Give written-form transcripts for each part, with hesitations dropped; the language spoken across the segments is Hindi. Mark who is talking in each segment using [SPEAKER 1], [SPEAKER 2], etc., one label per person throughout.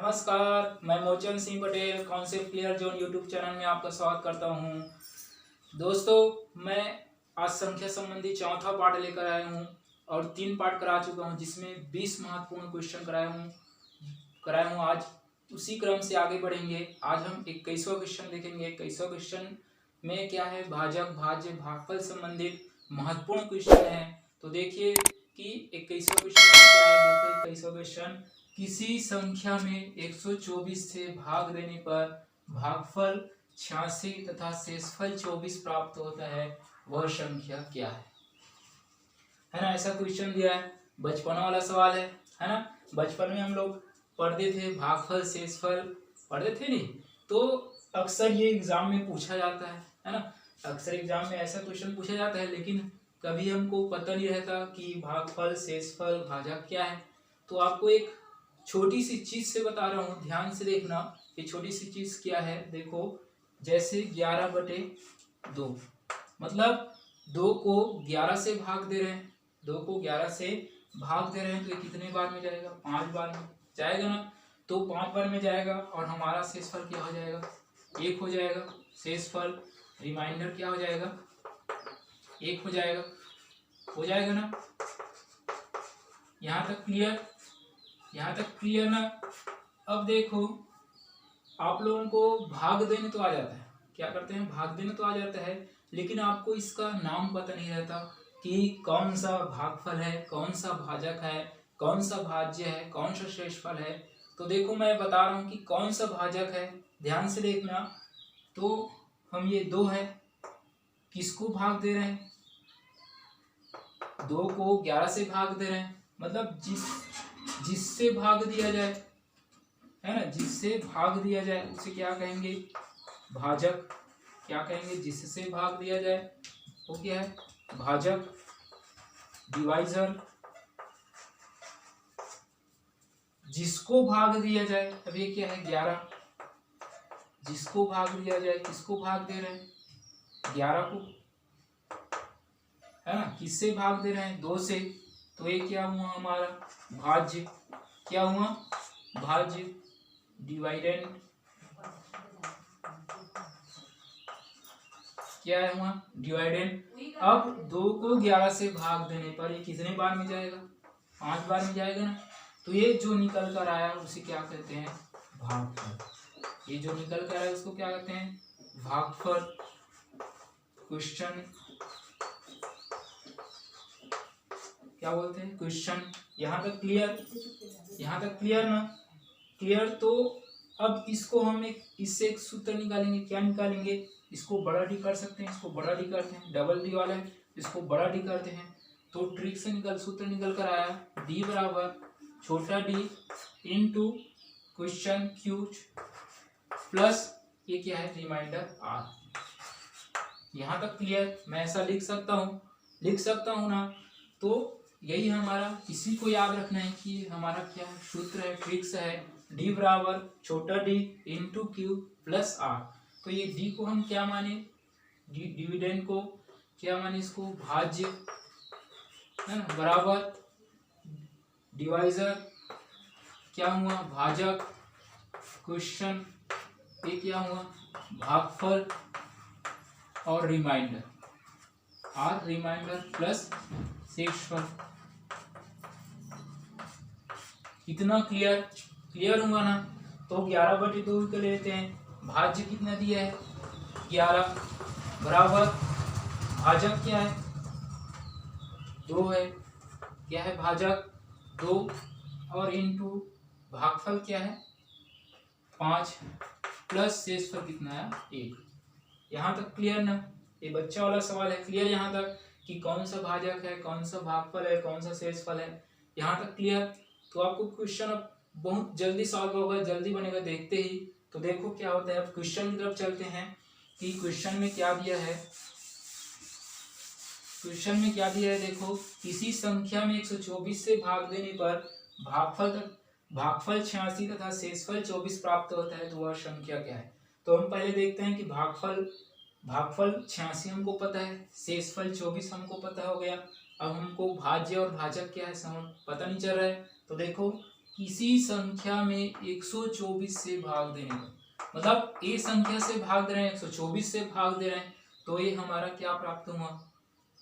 [SPEAKER 1] नमस्कार, मैं Mochan Singh Patel concept clear zone YouTube channel में आपका स्वागत करता हूं। दोस्तों, मैं आज संख्या संबंधी चौथा पार्ट लेकर आया हूं और 3 पार्ट करा चुका हूं, जिसमें 20 महत्वपूर्ण क्वेश्चन कराया हूं। आज उसी क्रम से आगे बढ़ेंगे। आज हम 21वां क्वेश्चन देखेंगे। 21वां क्वेश्चन में क्या है, भाजक भाज्य भागफल संबंधित महत्वपूर्ण क्वेश्चन है। तो देखिए कि 21वां क्वेश्चन क्या है। देखो 21वां क्वेश्चन, किसी संख्या में 124 से भाग देने पर भागफल 86 तथा शेषफल 24 प्राप्त होता है, वह संख्या क्या है ना। ऐसा क्वेश्चन दिया है, बचपन वाला सवाल है ना। बचपन में हम लोग पढ़ते थे, भागफल शेषफल पढ़ते थे नहीं, तो अक्सर ये एग्जाम में पूछा जाता है ना। अक्सर एग्जाम में ऐसा क्वेश्चन पूछा जाता है, लेकिन कभी हमको पता नहीं रहता कि भागफल शेषफल भाजक क्या है। तो आपको एक छोटी सी चीज से बता रहा हूँ, ध्यान से देखना। ये छोटी सी चीज क्या है, देखो जैसे 11/2, मतलब 2 को 11 से भाग दे रहे हैं। 2 को 11 से भाग दे रहे हैं, तो ये कितने बार में जाएगा? 5 बार में जाएगा ना। तो 5 बार में जाएगा और हमारा शेषफल क्या हो जाएगा? 1 हो जाएगा। शेषफल रिमाइंडर क्या हो जाएगा? 1 हो जाएगा। हो जाएगा ना। यहाँ तक क्लियर? यहाँ तक क्लियर ना। अब देखो, आप लोगों को भाग देने तो आ जाता है, क्या करते हैं, भाग देने तो आ जाता है, लेकिन आपको इसका नाम पता नहीं रहता कि कौन सा भागफल है, कौन सा भाजक है, कौन सा भाज्य है, कौन सा शेषफल है। तो देखो मैं बता रहा हूँ कि कौन सा भाजक है, ध्यान से देखना। तो हम ये 2 है, किसको भाग दे रहे हैं? 2 को 11 से भाग दे रहे हैं, मतलब जिससे भाग दिया जाए, है ना, जिससे भाग दिया जाए उसे क्या कहेंगे? भाजक। क्या कहेंगे? जिससे भाग दिया जाए वो क्या है? भाजक। डिवाइजर, जिसको भाग दिया जाए, अब ये क्या है? 11। जिसको भाग दिया जाए, किसको भाग दे रहे हैं? 11 को, है ना। किससे भाग दे रहे हैं? 2 से। तो ये क्या हुआ हमारा? भाज्य। क्या हुआ? भाज्य। डिवाइडेंड क्या है हुआ? डिवाइडेंड। अब 2 को 11 से भाग देने पर ये कितने बार में जाएगा? 5 बार में जाएगा ना। तो ये जो निकल कर आया उसे क्या कहते हैं? भागफल। ये जो निकल कर आया उसको क्या कहते हैं? भागफल। क्वेश्चन क्या बोलते हैं? क्वेश्चन। यहाँ तक क्लियर? यहाँ तक क्लियर ना। क्लियर। तो अब इसको हम इससे एक सूत्र निकालेंगे। क्या निकालेंगे? इसको बड़ा डी कर सकते हैं, इसको बड़ा डी करते हैं, डबल डी वाला है, इसको बड़ा डी करते हैं। तो ट्रिक से सूत्र निकल कर आया, डी बराबर छोटा डी इंटू क्वेश्चन क्यूज प्लस ये क्या है? Reminder R. यहाँ तक क्लियर? मैं ऐसा लिख सकता हूँ ना। तो यही हमारा, इसी को याद रखना है कि हमारा क्या सूत्र है, ट्रिक्स है, डी बराबर छोटा d into q plus r. तो ये डी को हम क्या माने? डिविडेंड को क्या माने? इसको भाज्य, है ना, बराबर डिवाइजर क्या हुआ? भाजक। क्वेश्चन ये क्या हुआ? भागफल और रिमाइंडर आर, रिमाइंडर प्लस शेषफल। कितना क्लियर? क्लियर हुआ ना। तो 11/2 को लेते हैं। भाज्य कितना दिया है? 11 बराबर भाजक क्या है? 2 है। क्या है? भाजक 2 और इंटू भागफल क्या है? 5 प्लस शेषफल कितना है? 1। यहाँ तक क्लियर ना। ये बच्चा वाला सवाल है। क्लियर यहाँ तक कि कौन सा भाजक है, कौन सा भागफल है, कौन सा शेषफल है? यहाँ तक क्लियर? तो आपको क्वेश्चन अब बहुत जल्दी सॉल्व होगा, जल्दी बनेगा देखते ही। तो देखो क्या होता है। अब क्वेश्चन की तरफ चलते हैं कि क्वेश्चन में क्या दिया है। क्वेश्चन में क्या दिया है, देखो, किसी संख्या में 124 से भाग देने पर भागफल 86 तथा शेषफल 24 प्राप्त होता है, तो वह संख्या क्या है? तो हम पहले देखते हैं कि भागफल 86 हमको पता है, शेषफल 24 हमको पता हो गया। अब हमको भाज्य और भाजक क्या है समझ पता नहीं चल रहा है। तो देखो किसी संख्या में 124 से भाग देने पर, मतलब ए संख्या से भाग दे रहे हैं, 124 से भाग दे रहे हैं, तो ये हमारा क्या प्राप्त हुआ,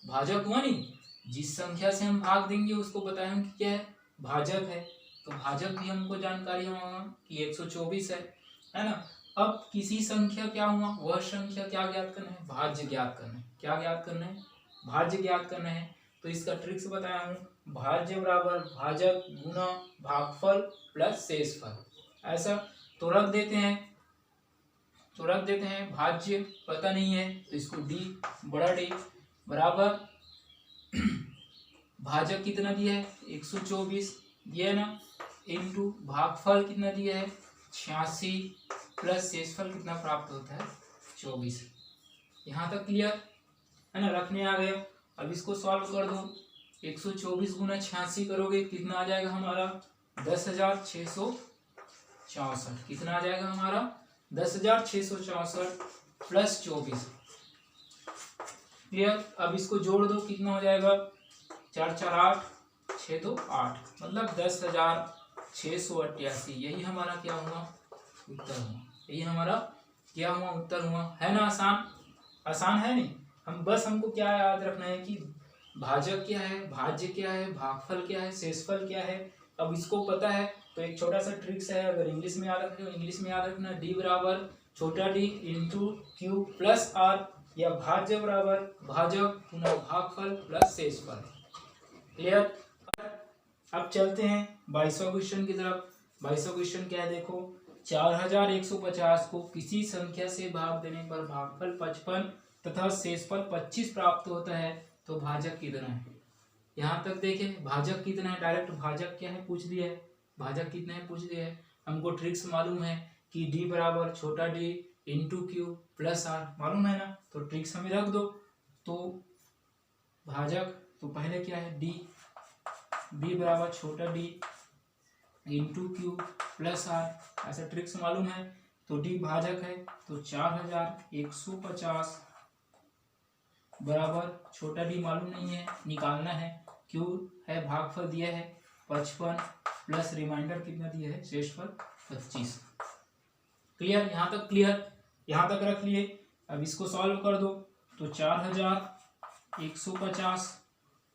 [SPEAKER 1] भाजक हुआ। नहीं, जिस संख्या से हम भाग देंगे उसको बताएं हम कि क्या है, भाजक है। तो भाजक भी हमको जानकारी होगा कि 124 है ना। अब किसी संख्या क्या हुआ, वह संख्या क्या ज्ञात करना है, भाज्य ज्ञात करना है। क्या ज्ञात करना है, भाज्य ज्ञात करना है। तो इसका ट्रिक्स बताया हूँ, भाज्य बराबर भाजक गुना भागफल प्लस शेषफल। ऐसा तो रख देते हैं, भाज्य पता नहीं है तो इसको डी, बड़ा डी बराबर भाजक कितना दिया है, 124 दिया है ना, इनटू भागफल कितना दिया है, 86 प्लस शेषफल कितना प्राप्त होता है, 24। यहाँ तक क्लियर है ना, रखने आ गया। अब इसको सॉल्व कर दो, 124 गुना 86 करोगे कितना आ जाएगा हमारा, 10,664। कितना आ जाएगा हमारा, 10,664 प्लस 24। क्लियर। अब इसको जोड़ दो, कितना हो जाएगा, 4 4 8 6 2 8, मतलब 10,688। यही हमारा क्या हुआ, उत्तर हुआ। यही हमारा क्या हुआ, उत्तर हुआ। है ना आसान, आसान है नहीं। हमको क्या याद रखना है कि भाजक क्या है, भाज्य क्या है, भागफल क्या है, शेषफल क्या है। अब इसको पता है तो एक छोटा सा ट्रिक्स है, अगर इंग्लिश में याद रखना, इंग्लिश में याद रखना, डी बराबर छोटा d into q plus r, या भाज्य बराबर भाजक गुना भागफल प्लस शेषफल। क्लियर। अब चलते हैं 22वां क्वेश्चन की तरफ। 22वां क्वेश्चन क्या है, देखो, 4150 को किसी संख्या से भाग देने पर भागफल 55 तथा शेषफल 25 प्राप्त होता है, तो भाजक कितना है। यहाँ तक देखें, भाजक कितना है, डायरेक्ट भाजक क्या है पूछ दिया है, भाजक कितना है पूछ दिया है। हमको ट्रिक्स मालूम है कि डी बराबर छोटा d into q plus r, मालूम है ना, तो ट्रिक्स हमें रख दो। तो भाजक तो पहले क्या है, डी, डी बराबर छोटा d into q plus r, ऐसा ट्रिक्स मालूम है। तो डी भाजक है, तो 4150 बराबर छोटा डी मालूम नहीं है, निकालना है। क्यू है, भागफल दिया है 55 प्लस रिमाइंडर कितना दिया है, शेषफल 25। क्लियर, यहाँ तक क्लियर, यहाँ तक रख लिए। अब इसको सॉल्व कर दो, तो 4150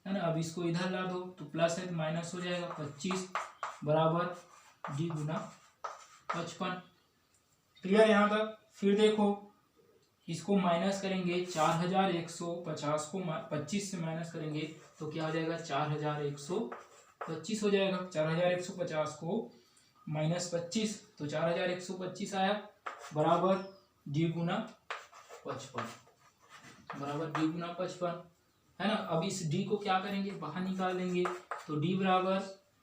[SPEAKER 1] है ना। अब इसको इधर ला दो तो प्लस है तो माइनस हो जाएगा, 25 बराबर डी गुना 55। क्लियर यहाँ तक। फिर देखो, इसको माइनस करेंगे, 4150 को 25 से माइनस करेंगे तो क्या हो जाएगा, 4125 हो जाएगा। 4150 को माइनस 25 तो 4125 आया, बराबर डी गुना 55, बराबर डी गुना 55 है ना। अब इस डी को क्या करेंगे, बाहर निकाल देंगे, तो डी बराबर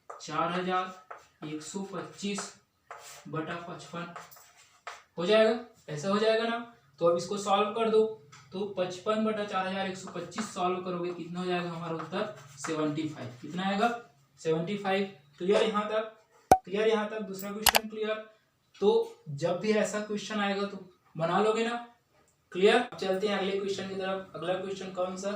[SPEAKER 1] 4125 बटा 55 हो जाएगा, ऐसा हो जाएगा ना। तो अब इसको सॉल्व कर दो, तो 55 बटा 4125 सॉल्व करोगे कितना हो जाएगा हमारा उत्तर, 75। कितना आएगा, 75। क्लियर यहाँ तक, क्लियर यहाँ तक। दूसरा क्वेश्चन क्लियर। तो जब भी ऐसा क्वेश्चन आएगा तो बना लोगे ना, क्लियर। चलते हैं अगले क्वेश्चन की तरफ। अगला क्वेश्चन कौन सा,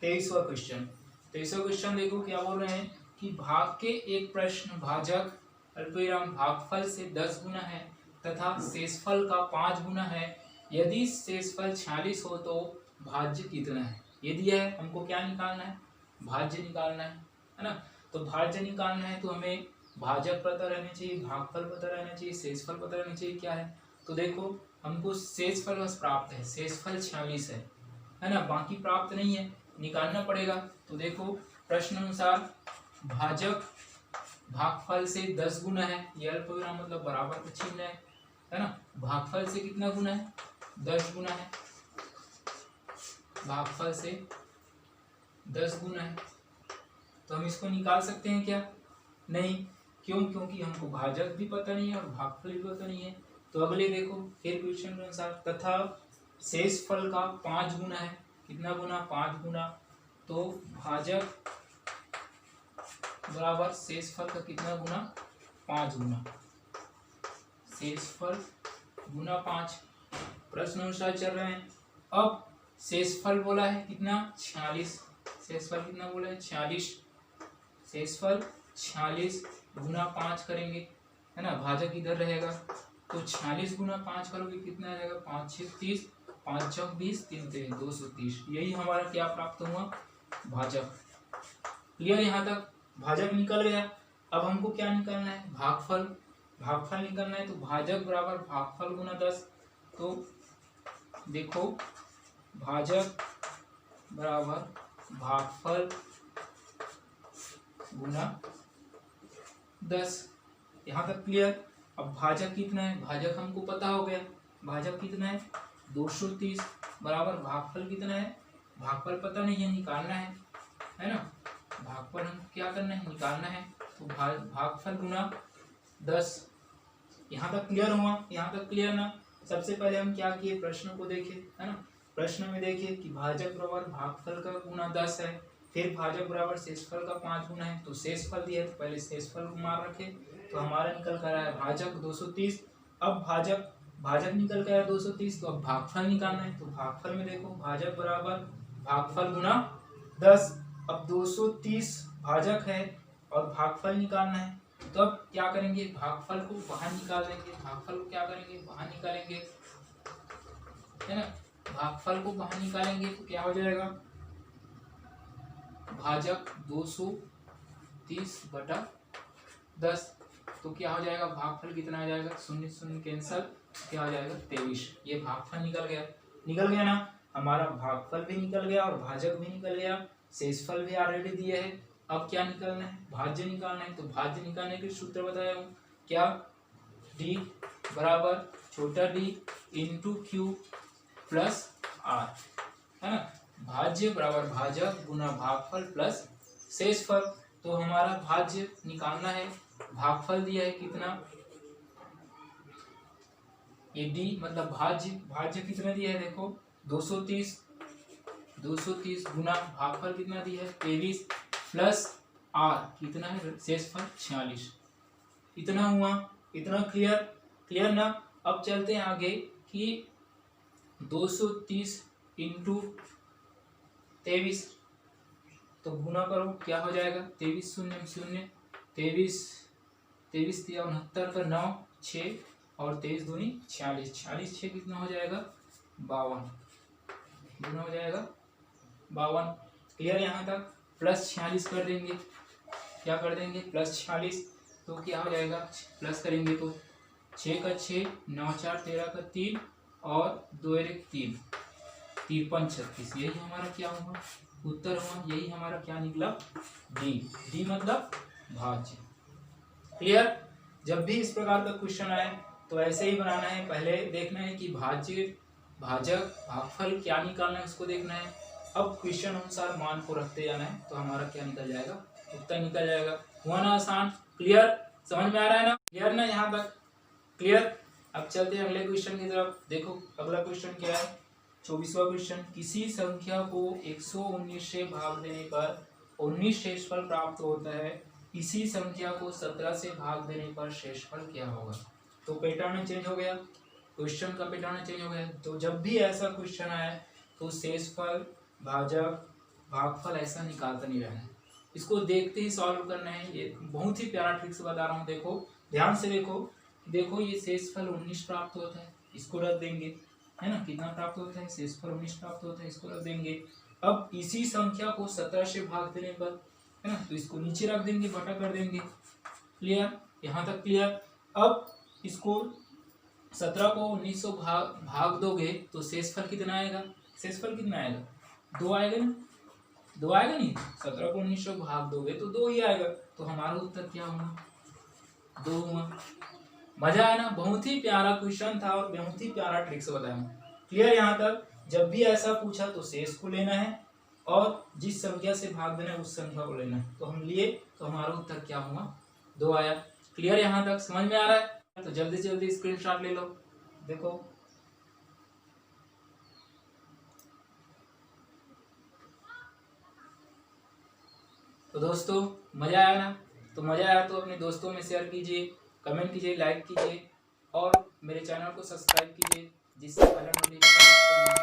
[SPEAKER 1] 23वां क्वेश्चन। 23वां क्वेश्चन देखो क्या बोल रहे हैं कि भाग के एक प्रश्न भाजक अल्पविराम भागफल से 10 गुना है तथा शेषफल का 5 गुना है। यदि शेषफल 46 हो तो भाज्य कितना है। ये दिया है, हमको क्या निकालना है, भाज्य निकालना है ना। तो भाज्य निकालना है तो हमें भाजक पता रहना चाहिए, भागफल पता रहना चाहिए, शेषफल पता रहना चाहिए। क्या है, तो देखो हमको शेषफल बस प्राप्त है, शेषफल 46 है ना, बाकी प्राप्त नहीं है, निकालना पड़ेगा। तो देखो प्रश्न अनुसार भाजक भागफल से 10 गुना है, ये अल्पविराम मतलब बराबर का चिन्ह है ना। भागफल से कितना गुना है, 10 गुना है, भागफल से 10 गुना है। तो हम इसको निकाल सकते हैं क्या, नहीं, क्यों, क्योंकि हमको भाजक भी पता नहीं है और भागफल भी पता नहीं है। तो अगले देखो फिर क्वेश्चन के अनुसार, तथा शेषफल का 5 गुना है, कितना गुना, 5 गुना। तो भाजक बराबर शेषफल का कितना गुना, 5 गुना, शेषफल गुना 5। प्रश्न अनुसार चल रहे हैं। अब शेषफल बोला है कितना, 46, शेषफल कितना बोला है, 46, शेषफल 46 गुना 5 करेंगे, है ना, भाजक इधर रहेगा तो 46 गुना 5 करोगे कितना आ जाएगा, 5 6 30, 5 चौक 20, 3 3 230। यही हमारा क्या प्राप्त हुआ, भाजक। क्लियर यहाँ तक, भाजक निकल गया। अब हमको क्या निकालना है, भागफल। भागफल निकालना है तो भाजक बराबर भागफल गुना 10। तो देखो भाजक बराबर भागफल गुना 10। यहाँ तक क्लियर। अब भाजक कितना है, भाजक हमको पता हो गया, भाजक कितना है 230 बराबर भागफल कितना है, भागफल पता नहीं है, निकालना है ना, भागफल हमको क्या करना है, निकालना है। तो भागफल गुना 10। यहाँ तक क्लियर हुआ, यहाँ तक क्लियर ना। सबसे पहले हम क्या किए, प्रश्न को देखे, है ना, प्रश्न में देखिए कि भाजक बराबर भागफल का गुना 10 है, फिर भाजक बराबर शेषफल का 5 गुना है, तो शेषफल दिया है तो पहले शेषफल को मार रखे, तो हमारा निकल कर आया है भाजक 230। अब भाजक निकल कर आया 230, तो अब भागफल निकालना है। तो भागफल में देखो भाजक बराबर भागफल गुना 10। अब 230 भाजक है और भागफल निकालना है, तो अब क्या करेंगे, भागफल को बाहर निकाल देंगे। भागफल को क्या करेंगे, बाहर निकालेंगे, है ना, भागफल को बाहर निकालेंगे तो क्या हो जाएगा, भाजक 230 बटा 10। तो क्या हो जाएगा, भागफल कितना आ जाएगा, शून्य शून्य कैंसल, क्या हो जाएगा 23। ये भागफल निकल गया ना, हमारा भागफल भी निकल गया और भाजक भी निकल गया, शेषफल भी ऑलरेडी दिया है। अब क्या निकालना है, भाज्य निकालना है। तो भाज्य निकालने के सूत्र बताया हूँ, क्या, d बराबर छोटा d into q plus r, है ना, भाज्य बराबर भाजक गुना भागफल प्लस शेषफल। तो हमारा भाज्य निकालना है, भागफल दिया है कितना, ये d मतलब भाज्य कितना दिया है, देखो 230 गुना भागफल कितना दिया है 23 प्लस आर कितना है शेषफल 46। इतना हुआ, इतना क्लियर ना। अब चलते हैं आगे कि 230 इंटू 23, तो गुना करो क्या हो जाएगा, 23 शून्य शून्य, 23 दिया 69 का 9 6 और 23 दूनी 46, 46 6 कितना हो जाएगा 52, गुना हो जाएगा 52। क्लियर यहाँ तक। प्लस 46 कर देंगे, क्या कर देंगे प्लस 46, तो क्या हो जाएगा, प्लस करेंगे तो 6 का 6 9 4 13 का 3 और 2 1 3 53 36। यही हमारा क्या हुआ, उत्तर हुआ। यही हमारा क्या निकला, डी मतलब भाज्य। क्लियर। जब भी इस प्रकार का क्वेश्चन आए तो ऐसे ही बनाना है, पहले देखना है कि भाज्य भाजक भागफल क्या निकालना है उसको देखना है, अब क्वेश्चन अनुसार मान को रखते जाना है, तो हमारा क्या निकल जाएगा, उत्तर निकल जाएगा। हुआ ना आसान। क्लियर, समझ में आ रहा है ना, क्लियर ना यहाँ तक, क्लियर। अब चलते हैं अगले क्वेश्चन की तरफ। देखो अगला क्वेश्चन क्या है, 24वां क्वेश्चन, किसी संख्या को 119 से भाग देने पर 19 शेषफल प्राप्त होता है, इसी संख्या को 17 से भाग देने पर शेषफल क्या होगा। तो पैटर्न चेंज हो गया, क्वेश्चन का पैटर्न चेंज हो गया। तो जब भी ऐसा क्वेश्चन आए तो शेषफल भाजक भागफल ऐसा निकालता नहीं रहना है, इसको देखते ही सॉल्व करना है। ये बहुत ही प्यारा ट्रिक्स बता रहा हूँ, देखो ध्यान से देखो ये शेषफल 19 प्राप्त होता है, इसको रख देंगे, है ना, कितना प्राप्त होता है शेषफल 19 प्राप्त होता है, इसको रख देंगे। अब इसी संख्या को 17 से भाग देने पर, है ना, तो इसको नीचे रख देंगे, बटा कर देंगे। क्लियर, यहाँ तक क्लियर। अब इसको 17 को 19 भाग दोगे तो शेषफल कितना आएगा, शेषफल कितना आएगा 2 आएगा ना, 2 आएगा नहीं, 17 को 19 भाग दोगे तो 2 ही आएगा, तो हमारा उत्तर क्या हुआ 2 हुआ। मजा आया ना, बहुत ही प्यारा क्वेश्चन था और बहुत ही प्यारा ट्रिक्स बताया। क्लियर यहाँ तक। जब भी ऐसा पूछा तो शेष को लेना है और जिस संख्या से भाग देना है उस संख्या को लेना है, तो हम लिए तो हमारा उत्तर क्या हुआ 2 आया। क्लियर यहाँ तक, समझ में आ रहा है, तो जल्दी से जल्दी स्क्रीनशॉट ले लो। देखो तो दोस्तों मजा आया ना, तो मजा आया तो अपने दोस्तों में शेयर कीजिए, कमेंट कीजिए, लाइक कीजिए और मेरे चैनल को सब्सक्राइब कीजिए, जिससे पहले नोटिफिकेशन